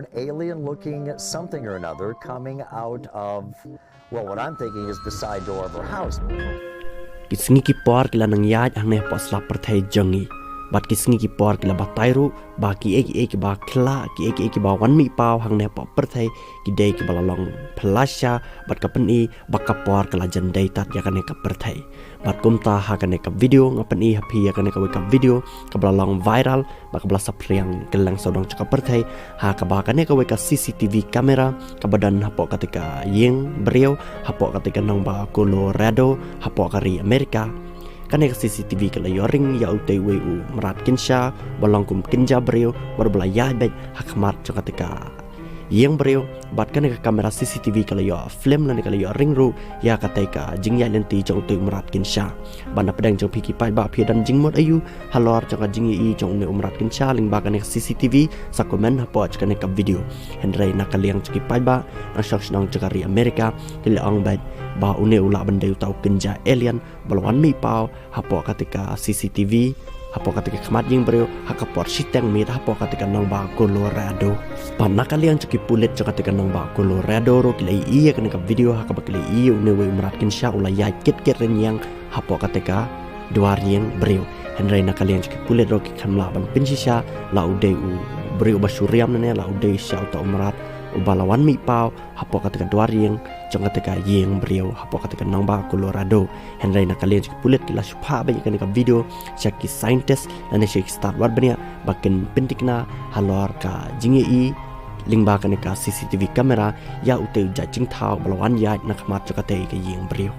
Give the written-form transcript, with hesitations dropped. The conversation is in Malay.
an alien-looking something or another coming out of, well, what I'm thinking is the side door of her house. Kisngi ki por kila nang yaj ang ne posla perthai jangi. Bat kisngi ki por kila batairu ba ki eki ba kla ki eki ba wan mi pau hang ne po perthai ki dei ki balalong plasha bat ka peni ba ka por kila jandai tat ya kan ka perthai. Bat kumta ha kan ka video ngapeni happy ya kan ka video ka balalong viral ba ka blasa priang kelang sodong ka perthai ha ka ba kan ka cctv kamera ka badan hapo ketika yeng beriau hapo ketika nang ba Colorado hapo kari Amerika kan ka cctv kala Ïongring ya utai weu merat kinsha balong kum kinja beriau berbela ya bet hakmat ketika yang beriau bat kan ka kamera cctv kala yo film lan kala Ïongring ru ya katika jingya lenti jong utai merat kinsha bana pedang jong piki pai ba phi dan jingmot ayu halor jong jingi i jong ne umrat kinsha ling ba kan ka cctv sa komen hapo kan ka video henry nakaliang ciki pai ba ang shok nang cakari Amerika kila ang bat ba une ula bandai tau kenja alien balwan mi pau hapo ketika cctv hapo ketika kemat jing beriau hakapor shiteng miet hapo ketika nang ba Colorado panna kaliang ceki pulet ketika nang ba Colorado ro kilai iya kan ka video hakap kilai iya une we merakin sya ula ya kit renyang hapo ketika duar yang beriau henry nakaliang ceki pulet ro kamla ban pinsisha la udai u beriau basuriam nene la udai sya uta umrat ubalawan mi pau hapo ketika duar yang jong ketika yeng beriau hapo ketika nang ba Colorado henry nakalian cik pulit kila supha banyak kan video syaki scientist dan syaki start war banyak bakin pentikna halor ka jingi i lingba kan ka cctv kamera ya utai jajing thau balawan ya nak mat jokate ka yeng beriau